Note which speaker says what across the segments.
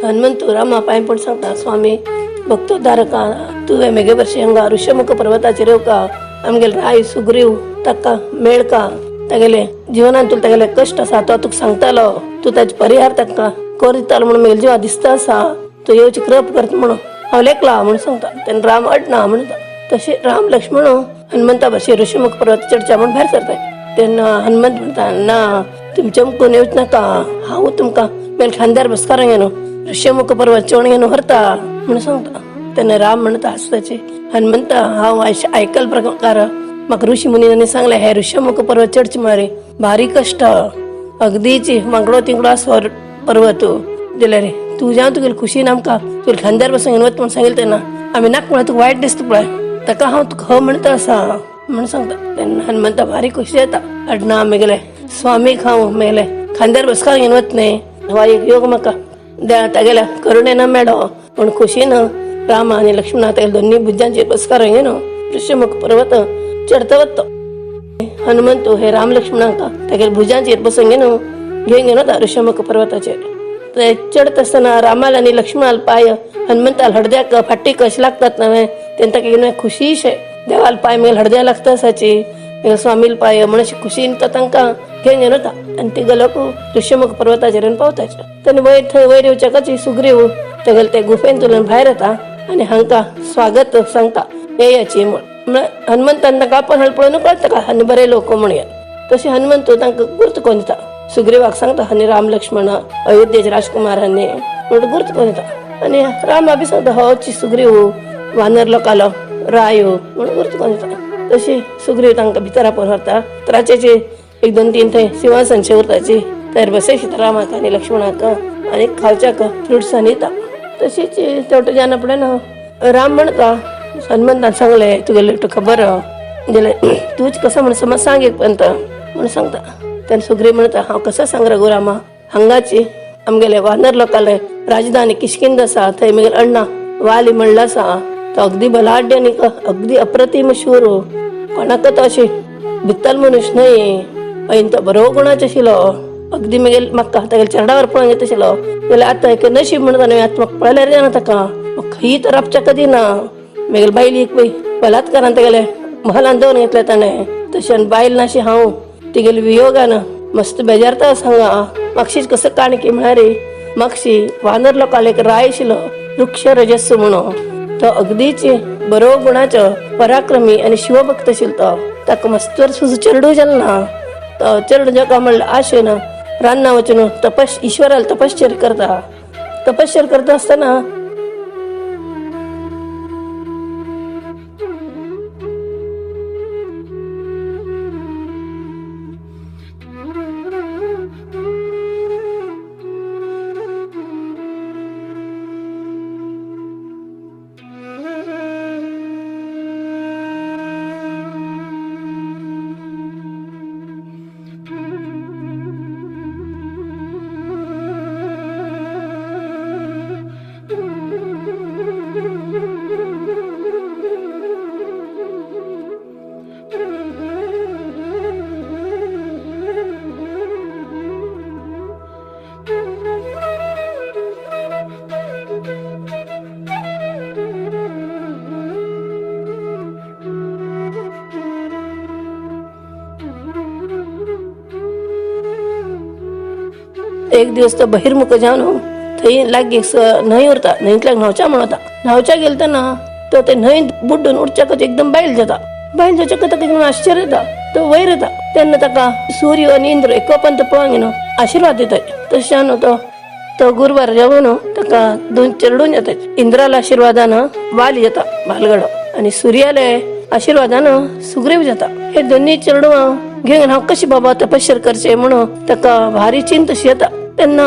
Speaker 1: हनुमंतू रामा पांय पण सांगता स्वामी भक्तोद्धारका तुवें मेगे वर्षी हांगा ऋषमुख पर्वताचेर येवका आमगेल राय सुग्रीव ताका मेळका तागेले जिवनांत तुला तागेले कश्ट आसा तो तुका सांगतालो तूं ताचे परिहार ताका कर दितालो म्हणून मेगेले जिवा दिसता आसा तूं येवची कृप करता म्हणून हांव लेखला म्हणून सांगता तेन्ना राम अडना म्हणटा तशें राम लक्ष्मण हनुमंता वर्षी ऋषमुख पर्वत चडच्या म्हणून भायर सरता तेन्ना हनुमंत म्हणटा ना तुमचे मुखून येवच नाका हांव तुमकां मेल खांद्यार बसकारां घेनो ऋषमुख पर्वत चोण घेवन व्हरता म्हणून सांगता तेन्ना राम म्हणटा आसताची हनुमंता हांव आयकल प्रकार म्हाका ऋषी मुनींनी सांगलें हे ऋषमुख पर्वत चडचे मारी भारी कश्ट अगदीची वांगडो तिंगडो आसो पर्वत जाल्यार तुज्या तुगेली खुशीन आमकां तुगेले खांद्यार बसून घेवन वता म्हणून सांगिल्लें तेन्ना आमी नाका म्हळ्यार तुका वायट दिसता पळय ताका हांव तुका हो म्हणटा आसा म्हणून सांगता तेन्ना हनुमंता भारी खुशी येता अडना मेगेले स्वामीक हांव मेगले खांद्यार बसकार घेवन वता न्ही हो एक योग म्हाका तागेल्या करुणेन मेळ्ळो म्हूण खोशेन राम आनी लक्ष्मणा तागेले दोनी भुजांचेर बसकार घेवन ऋषमुख पर्वत चडता वता हनुमंतू हे राम लक्ष्मणांका तागेल्या भुजांचेर बसून घेवन वता ऋषमुख पर्वताचेर ते चडत आसतना रामाल आनी लक्ष्मणाल पांय हनुमंताल हडद्याक फाटी कशें लागतात न्हय तेन्ना ताका घेवन खुशीशे देवाल पांय मेल हडद्या लागता आसाची स्वामील पांय म्हण अशी खुशीन तो तांकां घेवन वता आनी ते लोक ऋषमुख पर्वताचेर पावताचे तेन्ना थंय वयर येवच्याकच सुग्रीव तागेले ते गुफेन तुरून भायर येता आनी हांकां स्वागत सांगता येयाची म्हण हनुमंतान तांकां आपण हळ पळोवन कळटा का आनी बरे लोक म्हणून तशें हनुमंतू तांकां गुर्त कोन्न दिता सुग्रीवाक सांगता आनी राम लक्ष्मण अयोध्येचे राजकुमारांनी म्हणून गुर्त कोन्न दिता आनी रामा बी सांगता होची सुग्रीव वानर लोकालो रायो म्हणून गुर्त कोन्न दिता तशी सुग्रीव तांकां भितर आपोवन व्हरता राजाचे एक दोन तीन थंय सिंहासन उरताची तर बसयता रामाक आनी लक्ष्मणाक आनी खावच्याक फ्रुट्सान दिता तशीच तेवटेच्यान आपल्यान राम म्हणटा हनुमंतान सांगलें तुगेलें तुका बरो जाल्यार तूच कसो म्हण समज सांग एक पंत म्हणून सांगता तेन्ना सुग्रीव म्हणटा हांव कसो सांग रघु रामा हांगाची आमगेले वानर लोकाले राजधानी किशकिंद आसा थंय म्हगेले अण्णा वाली म्हणला आसा तो अगदी बलाढ्य आनी अगदी अप्रतिम शूर कोणाक तो अशी भित्तल मनुष्य न्हय पयन तो बरो गुणाचो आशिल्लो अगदी म्हगेले म्हाका तागेले चरणावर पळोवंक येता आशिल्लो जाल्यार आतां एक नशीब म्हणटा न्हय आतां म्हाका पळयल्यार जाणा ताका म्हाका खंय तर राबच्या कधी ना म्हगेले बायलीक पळय बलात्कारान तागेले महलान दवरून घेतले ताणें तशें बायल नाशी हांव तिगेले वियोगान मस्त बेजारता सांगा म्हाकशीच कसो काणकी म्हळ्यार म्हाकशी वानर लोकांले एक राय आशिल्लो वृक्ष रजस्सू म्हणून तो अगदीच बरो गुणाचो पराक्रमी आनी शिवभक्त आशिल्लो तो ताका मस्तवर सुज चेडू जालना तो चेडू जाका म्हणल्यार आशेन रान्ना वचून ईश्वराल तपश्चर्या करता आसतना एक दिवस तो बहिर्मुख जावन थंय लागीं न्हंय उरता न्हंयतल्यान न्हांवच्या म्हणता न्हांवच्या गेले तेन्ना तो ते न्हंयत बुड्डून उठच्याकच एकदम बायल जाता बायल जावच्याक ताका एकदम आश्चर्य येता तो वयर येता तेन्ना ताका सूर्य आनी इंद्र एकोपंत पळोवंक घेवन आशिर्वाद दिता तशें तो गुरुवार जावन ताका दोन चेडूं जाता इंद्राला आशिर्वादान वाली जाता बालगडो आनी सूर्याले आशिर्वादान सुग्रीव जाता हे दोनी चेडूं घेवन हांव कशी बाबा तपश्चर्या करचें म्हणून ताका भारी चिंत अशी येता तेन्ना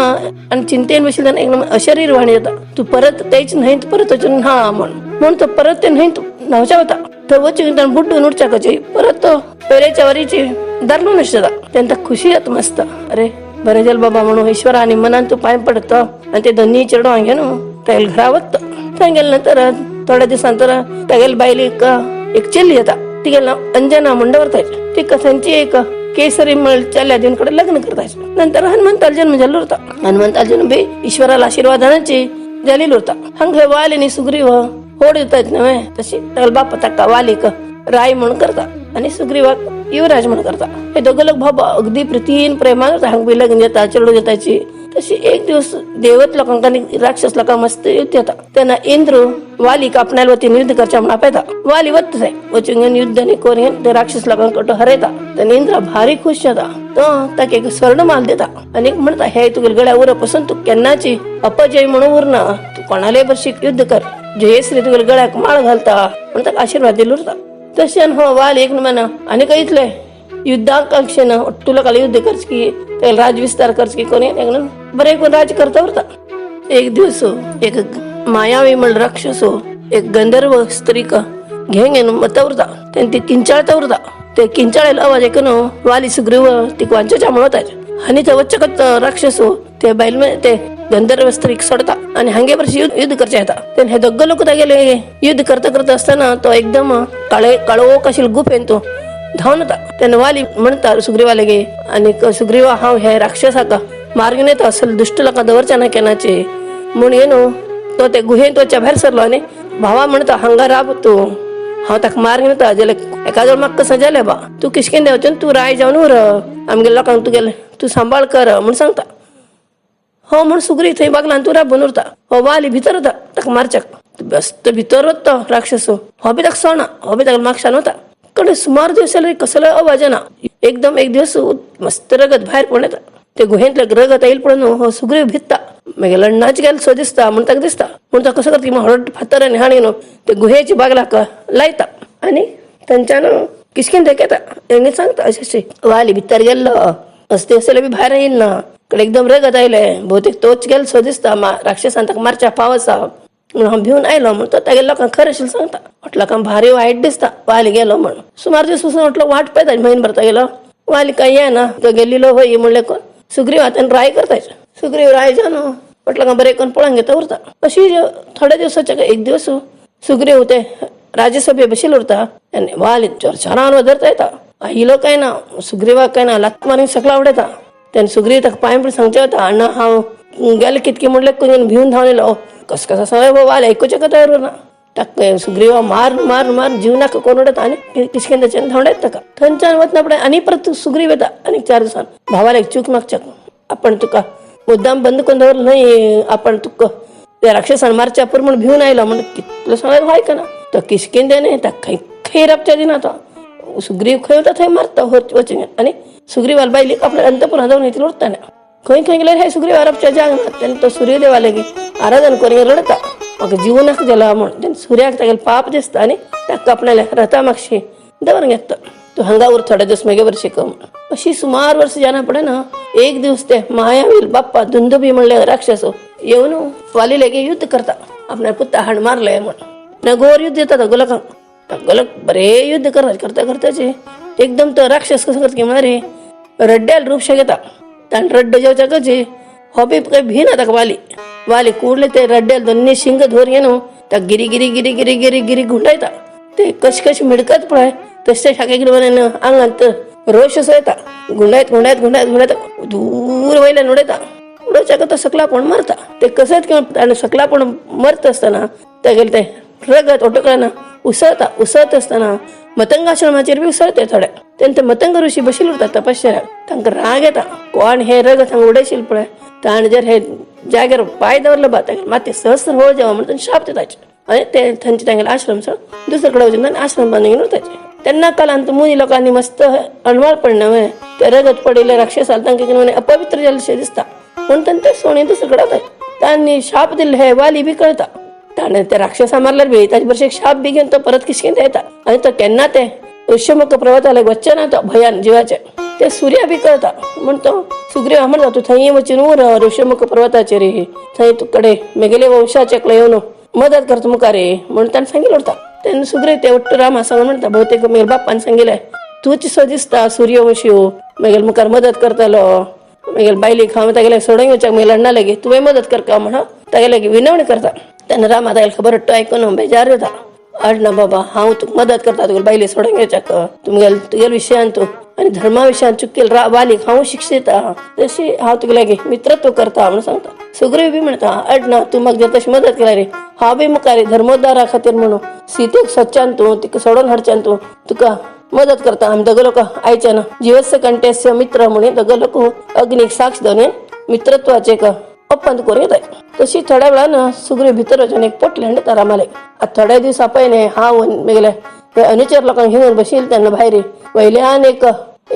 Speaker 1: आनी चिंतेन बशिल्ल्यान एकदम अशरीर वाणी जाता तूं परत तेच न्हंयत परत वचून न्हा म्हूण तो परत ते न्हंयत न्हांवच्या वता थंय वचून बुड्डून उठच्या कशी परत तो पयलेच्या वरीची दारलून अशें जाता तेन्ना खुशी जाता मस्त अरे बरें जालें बाबा म्हणून ईश्वरा आनी मनान तूं पांय पडत आनी ते दोनी चेडूं हांव घेवन तागेले घरा वता थंय गेले नंतर थोड्या दिसांतर तागेले बायलेक एक चेल्ली येता तिगेलें नांव अंजना म्हणटा व्हरता तिका थंयची एक केसरी मळ चालल्या देऊनकडे लग्न करतायचे. नंतर हनुमंताला जन्म झाला होता. हनुमंताला जन्म बी ईश्वराला आशीर्वादानाची झालेला होता. हंग वालीनी सुग्रीव होड येतात नव्हे तशी त्याला बाप तक्का वाली राय म्हणून करता आणि सुग्रीवा युवराज म्हणून करता. हे दोघं लोक भाऊ अगदी प्रीतीन प्रेमान होता. हंग बी लग्न जाता चिरडू जाताची. तशी एक दिवस देवत लोकांनी राक्षस लोक मस्त युद्ध होता. त्यांना इंद्र वाली कापण्याला वती युद्ध करच्या म्हणा पाहता. वाली वत जाय वचून युद्ध नाही कोण ते राक्षस लोकांकडं हरयता. त्याने इंद्र भारी खुश होता. तो ताक एक स्वर्णमाल देता आणि म्हणता हे तुगेल गळ्या उरपासून तू केन्नाची अपजय म्हणून उरना तू कोणाला बरशी युद्ध कर जयश्री तुगेल गळ्याक माळ घालता म्हणता आशीर्वाद दिलो होता. तसे हो वाली एक म्हणा आणि काही इथले युद्धाकांक्षेनं तुला काल युद्ध करच की त्याला राजविस्तार करच की कोणी बरे कोण राज करता होता. एक दिवस एक मायावी म्हण राक्षस एक गंधर्व स्त्री घेंग मत उरता त्यांनी ती किंचाळता उरता. ते किंचाळेला आवाज ऐकून वाली सुग्रीव ती वांच्या म्हणताय आणि त्या वच्चकत राक्षस ते बैल ते गंधर्व स्त्री सोडता आणि हांगे वर्षी युद्ध करचे येतात. त्याने हे दोघं लोक गेले युद्ध करता असताना तो एकदम काळो कशील गुप येतो धावून होता. त्याने वाली म्हणता सुग्रीवाले गे आणि सुग्रीवा हा हे राक्षसाका मार्गून येतो असल दुष्ट लोकां दवरच्या ना केनाचे म्हणून येनो तो ते गुहेन तोच्या बाहेर सरलो आणि भावा म्हणता हांगा राब तू हांव ताका मार्गून येता जाल्यार एखादो म्हाका कसं जालें बा तू किशकेन देवचें तू राय जावन उर आमगे लोकांक तुगेले तू सांबाळ कर म्हण सांगता. हो म्हण सुग्री थंय बागलान तू राबून उरता. हो वाली भितर होता ताका मारच्याक बस्त भितर वत तो राक्षस हो बी ताका सोना हो बी ताका मागशान वता. कडे सुमार दिवस जाले कसलो आवाज ना एकदम एक दिवस मस्त रगत भायर पडून येता. ते गुहेंतले रगत येईल पडून हो सुग्रीव भित्ता मागीर लढणाच गेल सो दिसता म्हण ताका दिसता म्हण तो कसो करता हळद फातर आनी हाडीन ते गुहेची बागलाक लायता आणि थंयच्यान किशकेन देखेता तेंगे सांगता अशें वाली भितर गेल्लो असते असले बी भायर येईल ना कडे एकदम रगत आयले भौतीक तोच गेल सो दिसता राक्षसान ताका मारच्या पाव आसा म्हणून हांव भिवन आयलो म्हण तो तेगे लोकांक खरें आशिल्लें सांगता. लोकांक भारी वायट दिसता वाली गेलो म्हण. सुमार दीस पासून म्हटलो वाट पळयता म्हयन भरता गेलो वाली काय येना तो गेल्लो होय म्हणले कोण सुग्रीव हातान राय करतायचे. सुग्रीव राय जानो म्हटलं बरें करून पळोवन घेता उरता. अशी थोड्या दिवसाच्या एक दिवस सुग्रीव ते राज्यसभे बशिल्लो उरता आनी वाली चोरचारान वदरता येता. आयलो काय ना सुग्रीवाक काय ना लात मारून सकला उडयता. त्याने सुग्रीव ताका पांय पडून सांगचे होता अण्णा हांव गेले कितके म्हणले करून भिवन धांवन येयलो कस कसा सांग वाल ऐकूचे कथा ना ताका सुग्रीवा मार मार मार जीवनाक कोण उडयता आनी किशकेन त्याच्यान धांवडायत ताका. थंयच्यान वतना पडे आनी परत सुग्रीव येता आनी 4 दिसान भावाला एक चूक मागच्या आपण तुका मुद्दाम बंद करून दवरलो न्हय आपण तुका त्या राक्षसान मारच्या पूर म्हण भिवन आयलो म्हण कितलो सांगल्यार आयकना. तो किशकेन देने ताका खंय राबच्या दिना तो सुग्रीव खंय वता थंय मारता वचून आनी सुग्रीवाल बायलीक आपल्या अंतपुरांत जावन येतलो उरताना खंय खंय गेल्यार हे सुग्रीव आरबच्या जाग ना. तेन्ना तो सूर्यदेवाले गे आराधन करून रडता म्हाका जिवनाक जाला म्हण. तेन्ना सुर्याक तागेले पाप दिसता आनी ताका आपणाले रथा मागशी दवरून घेता तूं हांगा उर थोडे दीस मागीर वर्षी म्हण. अशी सुमार वर्स जाना पडना एक दिवस ते महायावील बाप्पा दुंदुबी म्हणले राक्षस येवन वाली लेगे युद्ध करता आपल्या पुत्ता हाड मारले म्हण. घोर युद्ध येता गोलक बरे युद्ध करता करताचे एकदम तो राक्षस कसं करता की म्हणारे रड्ड्याल रूपशे घेता ताण रड्ड जेवच्या कशी हो बी काही भिना ताका वाली कूडले ते रड्ड्याल दोन्ही शिंग धोर येनो ताका गिरी गिरी गिरी गिरी गिरी गिरी घुंडायता. ते कशी मिडकत पळय तशें शाखेक म्हण आंगांत रोश असो येता घुंडायत घुंडायत घुंडायत घुंडायत दूर वयल्यान उडयता. उडोवच्या तो सकला पण मरता. ते कसत किंवा सकला पण मरत असताना तेगेले ते रगत ओटकळाना उसळत असताना मतंगाश्रमाचेर बी उसळते थोड्या. तेन्ना मतंग ऋषी बशिल्लो उरता तपश्चर्याक तांकां राग येता कोण हे रगत हांगा उडयशील पळय ताणें जर हे जाग्यार पांय दवरलो बा ताका माती सहस्र होळ जेवा म्हणून शाप दिताचे आनी ते थंयचे तांगेले आश्रम सोडून दुसरे कडेन वचून आश्रम बांदून घेवन उरताचे. तेन्ना कालांत मुनी लोकांनी मस्त अणवाळ पडना ते रगत पडिल्ले राक्षसाल तांकां कितें अपवित्र जाल्लेशें दिसता म्हणून तांणी ते सोणी दुसरे कडेन वतात. तांणी शाप दिल्ले हे वाली बी कळटा ताणें ते राक्षसा मारल्यार बी ताचे बरसे शाप बी घेवन तो परत किशकेन येता आनी तो केन्ना ते ऋष्यमुख पर्वताला वच्चे ना तो भयान जिवाचे ते सूर्या बी कळटा म्हण तो सुग्रीव म्हणटा तूं थंय वचून उर ऋष्यमुख पर्वताचेर थंय तुकडे मेगेले वंशाचे येवन मदत करता मुखार म्हणून ताणें सांगिल्लें उरता. तेन्ना सुग्रीव ते उट्ट रामा सांगून म्हणटा भोवतेक म्हगेल्या बाप्पान सांगिल्लें तूच सो दिसता सूर्यवंशी म्हगेले मुखार मदत करतलो म्हगेले बायलीक हांव तागेले सोडून येवच्याक म्हगेले लढना लेगी तुवें मदत करता म्हणून तागेले विनवणी करता. तेन्ना रामा तागेले खबर आयकून बेजार जाता. अड ना बाबा हांव तुका मदत करता तुगेले बायली सोडून घेवच्याक तुगेले विशयान तूं आणि धर्मा विशयान चुकेल वालीक हांव शिक्षिता तशी हांव तुका लागी मित्रत्व करता म्हणून सांगता. सुग्रीव बी म्हणता अडना तू म्हाका जे तशी मदत केला रे हांव बी मुखार धर्मोद्दारा खातीर म्हणून सीतेक सच्चान तू तिका सोडून हाडच्यान तू तुका मदत करता. आमी दोग लोक आयच्यान जीवस्य कंटेस्य मित्र म्हणून दोग लोक अग्नीक साक्ष दवरून मित्रत्वाचे एक ಒಪ್ಪಂದ कोरयताय. तशी थोड्या वेळान सुग्रीव भितर वचून एक पोटले हाडटा रामालेक. थोड्या दिवसा पयले हांव मेगले हे अनुचर लोकांक घेवन बशिल्ले तेन्ना भायर वयल्यान एक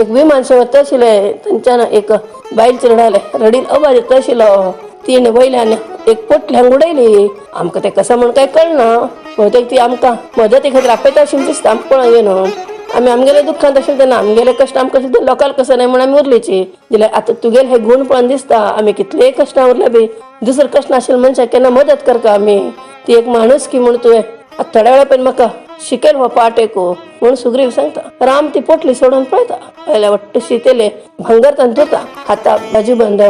Speaker 1: विमान वता आशिल्लें थंयच्यान एक बायल चिरडाले रडील आवाज येता आशिल्लो. तिणे वयल्यान एक पोटल्यांक उडयली. आमकां तें कसा म्हूण कांय कळना. बहुतेक ती आमकां मदती खातीर आपयता आशिल्ली दिसता. आमकां पळोवन येवन आमगेले दुःखांत आशिल्ले तेन्ना आमगेले कश्ट आमकां आशिल्ले लोकांक कसं नाही म्हणून आमी उरलीची. जाल्यार आतां तुगेले हे गुण पळोवन दिसता आमी कितलेय कश्टां उरल्या बी दुसरे कश्ट नाशिल्ले मनशाक केन्ना मदत करता आमी. ती एक माणूस की म्हूण तुवें थोड्या वेळा पयलीं म्हाका शिकयल हो पाट एक म्हणून सुग्रीव सांगता. राम ती पोटली सोडून पळयता. पयल्या वट्ट शितेले भांगर तांत धरता. हाताक बाजूबंद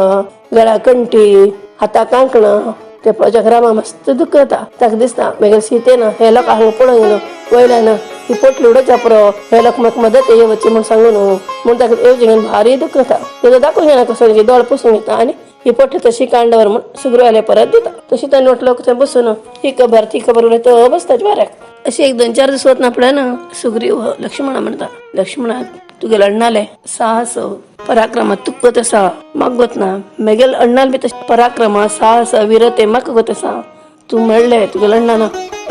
Speaker 1: गळ्या कंठी हाताक कांकणां ते पळोवच्याक रामा मस्त दुख्ख जाता. ताका दिसता मागीर सीतेन हे लोक हांगा पळोवन गेलो वयल्यान ही पोटली उडोवच्या पुरो हे लोक म्हाका मदत येवची म्हूण सांगून म्हूण ताका येवचे घेवन भारी दुख्ख जाता. तेजो दाखोवन घेना कसो दोळ पुसून घेता आनी ही पोटली तशी कांडवर म्हूण सुग्रीवाले परत दिता. तशी ताणें म्हटलो थंय बसून ही खबर ती खबर उलयता बसताच वाऱ्याक. अशी एक 2-4 दीस वतना पळयना सुग्रीव लक्ष्मणा म्हणटा लक्ष्मणा तुगेले अण्णाले साहस पराक्रम तुका गत आसा म्हाका गत ना. म्हगेले अण्णाल बी तशें पराक्रम साहस वीरते म्हाका गत आसा. तू म्हणलें तुगेले अण्णान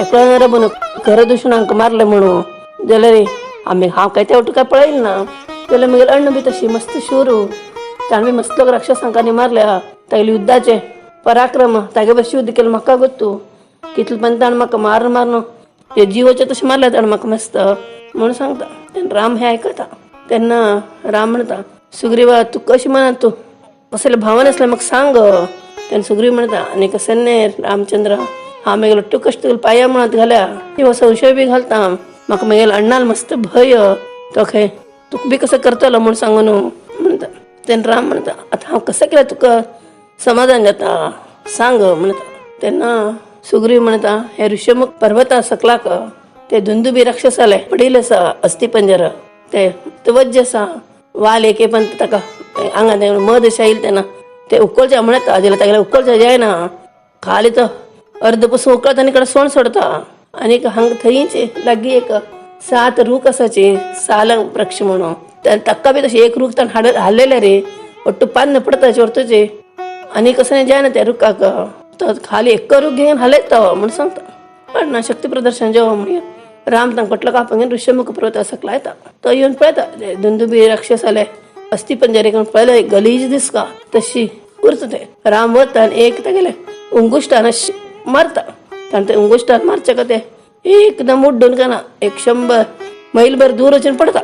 Speaker 1: एकलो राबून घर दुश्मनांक मारले म्हणून जाल्यार हांव काय ते वटू काय पळयलें ना. जाल्यार म्हगेले अण्ण बी तशी मस्त शूर ताणें बी मस्त लोक राक्षसांकांनी मारल्या. तागेले युद्धाचे पराक्रम तागे बस युद्ध केलें म्हाका गत तू कितले पण ताणें म्हाका मारून ते जिवाचे तशें मारले ताणें म्हाका मस्त म्हणून सांगता. तेन्ना राम हे आयकता. तेन्ना राम म्हणटा सुग्रीवा तू कशी म्हणत तू कसले भावन आसले म्हाका सांग. तेन्ना सुग्रीव म्हणटा आनीक सन्ने रामचंद्र हांव म्हगेलो टू कश्ट पांया म्हणत घाल्या किंवा संशय बी घालता. म्हाका म्हगेलो अण्णाल मस्त भंय तो खंय तुका बी कसं करतलो म्हूण सांगून म्हणटा. तेन्ना राम म्हणटा आतां हांव कसं केल्यार तुका समाधान जाता सांग म्हणटा. तेन्ना सुग्रीव म्हणटा हे ऋषमुख पर्वता सकलाक ते दुंदुबी राक्षस जाले पडिल्ले आसा अस्थि पंजर ते वज्ज आसा वाल एके पण ताका आंगात मध अशें येयले तेन्ना ते उकळचे म्हणटा जाल्यार तागेले उकळचे जायना खाली तो अर्द पसून उकळता आनी इकडे सोण सोडता. आनीक हांगा थंयचे लागीं एक 7 रूख आसाचे साल वृक्ष म्हणून ताका बी तशें एक रूख ताणें हाडलेले रे ಒಟ್ಟು पान पडताचे वरतुचे आनी कसं जायना त्या रुखाक तो खाली एक रूख घेवन हालयता म्हूण सांगता. पण शक्ती प्रदर्शन जेवण म्हणून राम तांकां कटलो कापा घेवन ऋषमुख पर्वत सकला येता. तो येवन पळयता दुंदुबी राक्षस जाले अस्थि पंजरे पळयलो एक गलीज दिसका तशी उरता ते. राम वता आनी एक तेगेले उंगुश्टान मारता. ताणें ते उंगुश्टान मारचे का ते एकदम उड्डून काना 100 मैलभर दूर वचून पडता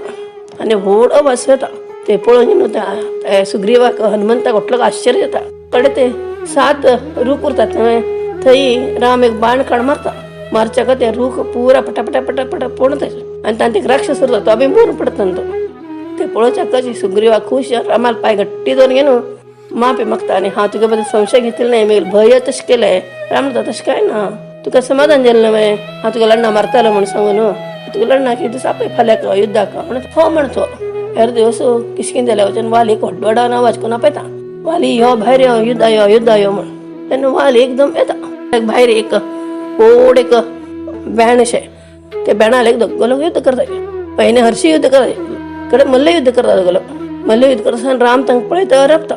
Speaker 1: आनी व्हड आवाज येता. ते पळोवन त्या सुग्रीवाक हनुमंताक घोटलो आश्चर्य येता. कडे ते 7 रूख उरतात थंय राम एक बाण काड मारता. मारच्या का ते रूख पुरा पटा पडता आनी तांत एक राक्षस उरता तो बी मरून पडता तो. ते पळोवच्या कशी सुग्रीवा खुश रामाल पांय गट्टी दोन घेवन माफी मागता आनी हांव तुगे बद्दल संशय घेतिल्लो नाही म्हगेल भंय तशें केलें. राम म्हणटा तशें कांय ना तुका समाधान जालें न्हय हांव तुका लढणा मारतालो म्हूण सांगून तुका लढणा कितें दीस आपय फाल्याक युद्धाक म्हणून हो म्हणतो. हेर दिवस किसकीन जाल्या वचून वाली व्हडा आवाज करून आपयता वाली यो भायर यो युद्धा यो म्हूण. तेन्ना वाली एकदम येता भायर एक व्हड एक बॅण अशें ते बॅणाल एक दोगलो युद्ध करता. पयलीं हरशी युद्ध करता कडे मल्ल युद्ध करता दोगलो मल्ल युद्ध करता राम तांकां पळयता रपता.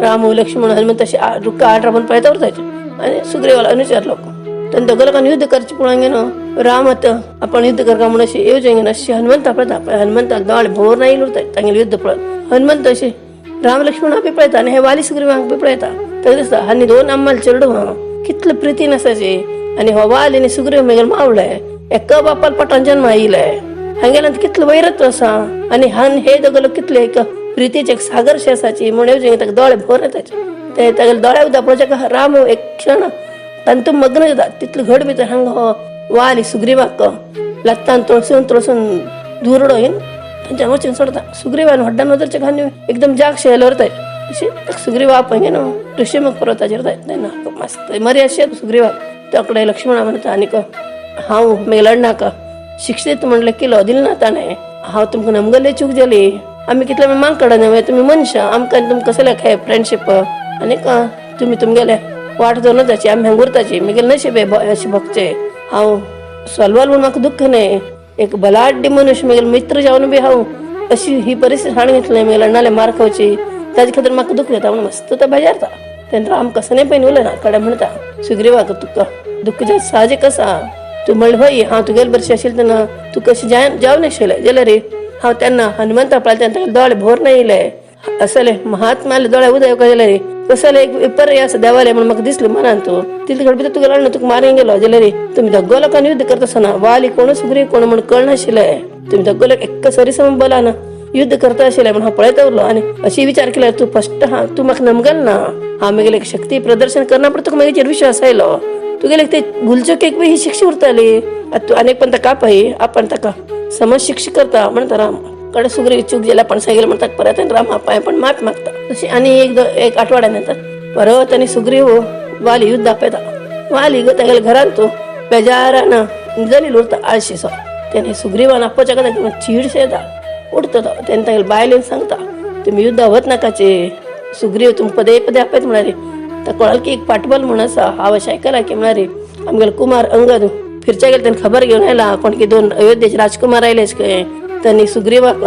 Speaker 1: राम लक्ष्मण हनुमंत तशें रुख्ख आट राबून पळयता उरताचे आनी सुग्रीवाला अनुचर लोक तेन्ना दोग लोकांनी युद्ध करचें पळोवन घेवन राम आतां आपण युद्ध करता म्हूण अशें येवचें घेवन अशें हनुमंता पळयता. हनुमंताक दोळे भोर ना येयले उरताय तांगेलें युद्ध पळोवन. हनुमंत अशें राम लक्ष्मणाक बी पळयता आनी हे वाली सुग्रीवाक बी पळयता. ताका दिसता आनी 2 आम्माल चेडू कितले प्रितीन आसाचे आनी हो वाल आनी सुग्रीव म्हगेले मावळे एका बापाल पटान जन्म येयले हांगेल्यान कितले वैरत्व आसा आनी हे दोग लोक कितले एक प्रितीचे एक सागरशे आसाची म्हूण येवचें ताका दोळे भोर येताचे. ते तागेले दोळ्या उदक पळोवच्या राम एक क्षण तांतून मग्न जाता. तितले घड भितर हांगा हो वाली सुग्रीवाक लत्तान तळसून दुरडो घेवन तांच्या वचून सोडता. सुग्रीवान व्हड्डान वदरचे घालून एकदम जाग शेयले उरताय अशें सुग्रीवा आपय घेवन ऋषमुख पर्वताचेर वताय. तेन्ना मस्त मरी अशें सुग्रीवाक तकडें लक्ष्मणा म्हणटा आनीक हांव म्हगेल्या अण्णाक शिक्षीत म्हणलें केलो दिलें ना ताणें हांव तुमकां नमगल्ली चूक जाली आम्ही कितले मांकडा नव्हे तुम्ही मनशा आमकां तुमकां कसले खाय फ्रेंडशीप आनी तुम्ही तुमगेले वाट धरून जाची आमी हांगा उरताची म्हगेले नशिबे अशें भोगचे हांव सोलवाल म्हूण म्हाका दुख्ख न्ही एक भलाड्डी मनुष्य म्हगेले मित्र जावन बी हांव अशी ही परिस्थिती हाण घेतली म्हगेले अण्णाले मार खावची ताजे खातीर म्हाका दुख्ख येता म्हणून मस्त तो बेजारता तेन्ना राम कसं नाही पयलीं उलयना कडेन म्हणटा सुग्रीवाक तुका दुख्ख जाय साहजीक आसा तू म्हणलें भाई हांव तुगेले बरशी आशिल्लें तेन्ना तू कशें जावं नाशिल्लें जाल्यार हांव तेन्ना हनुमंता पळयलें तेन्ना तागेले दोळे भोर ना येयले असले महात्माले दोळे उदय येवका जाल्यार कसले एक पर्याय आसा देवाले म्हणून म्हाका दिसलें मनान तूं तितले घड भितर तुगेलो अण्ण तुका मारून गेलो जाल्यार तुमी दोगो लोकांनी युध्द करता आसतना वाली कोण सुग्रीव कोण म्हण कळनाशिल्लें तुमी दोगो लोक एक्का सरीसम बलान युध्द करता आशिल्लें म्हण हांव पळयता उरलो आनी अशी विचार केल्यार तू फस्ट तूं म्हाका नमगल ना हांव म्हगेले शक्ती प्रदर्शन करना पूण तुका म्हजेर विश्वास आयलो तुगेले ते भुलचुकेक बी ही शिक्षा उरताली तूं आनीक पण ताका आपय आपण ताका समज शिक्षा करता म्हणटा राम कडे सुग्रीव चूक जाल्यार पण सांगितलं म्हणटा परत राम आपाय पण माफ मागता तशी आनी एक आठवड्या नंतर परत आनी सुग्रीव वाली युध्द आपयता वाली तागेल्या घरांत तूं बेजारान जलील उरता आळशीसो तेणे सुग्रीवान आपोवच्या खातीर चीडशें येता उठता तो तेन्ना तागेल्या बायलेन सांगता तुमी युध्दा वच नाकाचे सुग्रीव तुमकां पदे पदे आपयता म्हणारे कोणाल की एक पाटबल म्हूण आसा हांव अशें आयकलां की म्हणारे आमगेलो कुमार अंगद फिरच्या गेले तेन्ना खबर घेवन आयला कोण की 2 अयोध्येचे राजकुमार आयलेच खंय त्यांनी सुग्रीवाक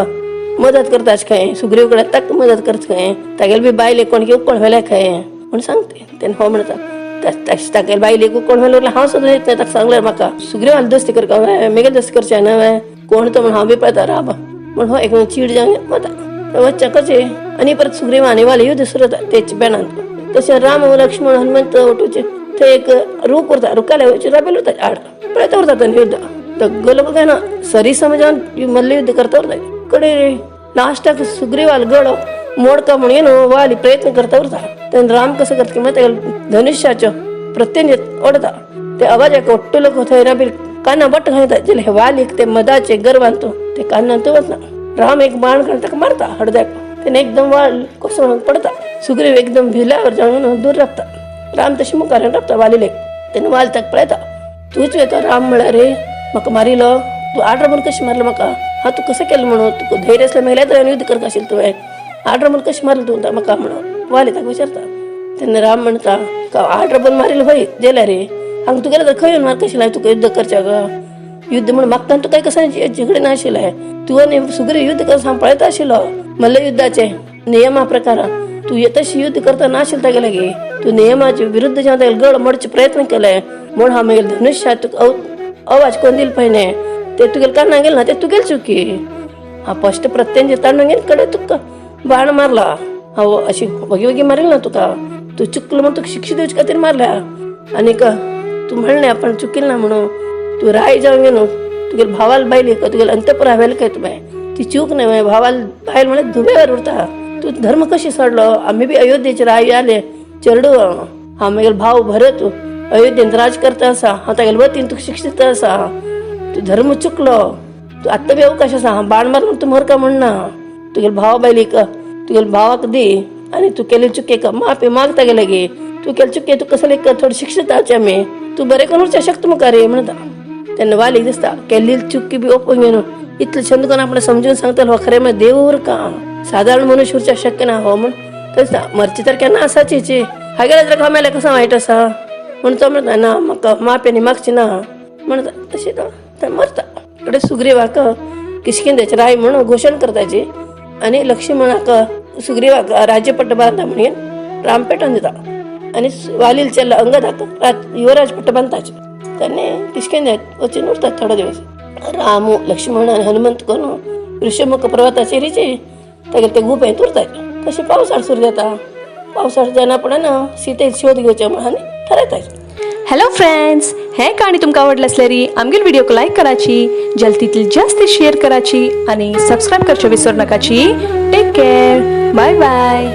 Speaker 1: मदत करताच खंय सुग्रीव कडेन ताका मदत करता खंय तागेले बी बायले कोण की उकोळ व्हेले खंय म्हूण सांगता तेन्ना हो म्हणटा तागेले बायलेक उकोळ व्हेले उरलें हांव सुद्दां येत ताका सांगल्यार म्हाका सुग्रीवान दोस्ती करता म्हगेले दोस्ती करचें न्हय कोण तो म्हण हांव बी पळयता राब म्हण हो एक चीड जावन वता वच्चा कशें आनी परत सुग्रीव आनी वाली युध्द सुरू जाता तेच बेणान तशें राम लक्ष्मण हनुमंत वटूचे थंय एक रूख उरता रुखाले राबेल उरता आड पळयता उरता तेन्ना युध्द दोगो लोक काय ना सरी समजान मल्ल युध्द करता उरता कडे लास्टाक सुग्रीवाल गडो मोडका म्हणून वाली प्रयत्न करता उरता तेन्ना राम कसं करता की तेगेले धनुश्याच्यो प्रत्येक ओडता ते आवाज एक ओट्टो लोक थंय राबील काना बट्ट घालता जाल्यार हे वालीक ते मदाचे गर्वान तूं ते कानान तूं वचना राम एक बाण काडून ताका मारता हडद्याक तेन्ना एकदम वाल कसो पडता सुग्रीव एकदम भिल्यावर जावन दूर राबता राम तशी मुखारान राबता वालीलेक तेन्ना वाल ताका पळयता तूच येतो राम म्हळ्यार रे म्हाका मारिलो तूं आड राबून कशें मारलो म्हाका हांव तूं कशें केलें म्हणून तुका धैर्य आसलें मेल्या तर युध्द करता आशिल्लें तुवें आड राबून कशें मारलो तूं म्हाका म्हणून वाली ताका विचारता तेन्ना राम म्हणटा आड राबून मारिलो हय जाल्यार रे हांगा तुगेलें तर खंय येवन मार कशें तुका युध्द करचें ग युध्द म्हणून मागता तुका कसं झगडे नाशिल्लें तुवें सुग्रीव युध्द करता हांव पळयता आशिल्लो मल्ल युद्धाचे नियमा प्रकार तूं तशी युध्द करता नाशिल्लें तागेले गे तूं नियमाचे विरुद्ध जावन तागेले गड मोडचे प्रयत्न केले म्हूण हांव म्हगेले धनुश्या तुका आवाज कोण दिल पळय ते तुगेले कानां गेले ना ते तुगेले चुकी हांव फस्ट प्रत्येक तांडून घेवन कडेन तुका बाण मारला हांव अशी वगी वगी मारिल ना तुका तूं चुकलो म्हूण तुका शिक्षा दिवचे खातीर मारल्या आनीक तूं म्हणलें आपण चुकिल ना म्हणून तूं राय जावन घेवन तुगेले भावाल बायली तुगेले अंतपुरा व्हेले खंय तुवें ती चूक न्हय भावाल बायल म्हळ्यार धुबेवर उरता तूं धर्म कशी सोडलो आमी बी अयोध्येचे राय आले चेडू हांव म्हगेलो भाव भरत अयोध्येन राज करता आसा हांव तागेले वतीन तुका शिक्षा दिता आसा तूं धर्म चुकलो तूं आत्तां बी अवकाश आसा हांव बाण मार तूं मरका म्हणना तुगेले भाव बायलीक तुगेले भावाक दी आनी तूं केले चुकेक माफी माग तागेले गे तूं केले चुके तुका कसले थोडी शिक्षा दिताची आमी तूं बरें करून उरचें शकता मुखार रे म्हणटा तेन्ना वालीक दिसता केल्ली चुकी बी ओपून घेवन इतलें छंद करून आपणें समजून सांगतलो हो खरें म्हळ्यार देव उरका सादारण मनुष्य उरचें शक्य ना हो म्हण दिसता मरची तर केन्ना आसाची हागेले तर मेले कसो वायट आसा म्हण तो म्हणटा ना म्हाका माफी आनी मागची ना म्हणटा तशी तो मरता कडेन सुग्रीवाक किशकिंदेचे राय म्हणून घोशण करताची आनी लक्ष्मणाक सुग्रीवाक राज्यपट्ट बांदता म्हणून राम पेटोवन दिता आनी वालील चेल्लो अंगदाक युवराज पट्ट बांदताचे तेन्ना किशकिंदेत वचून उरतात थोडे दिवस राम लक्ष्मण आनी हनुमंत करून ऋषमुख पर्वताचेर तागेले ते गुफेंत उरतात तशें पावसाळ सुरू जाता पावसाळ जायना पडना सीतेक शोध घेवचे म्हणून थारायतात.
Speaker 2: हॅलो फ्रेंड्स, हे काणी तुमकां आवडले असल्यार आमगेल व्हिडिओक लायक कराची, जल्दीतली जास्त शेअर कराची आणि सबस्क्राईब करचे विसरू नकाची. Take care, bye bye.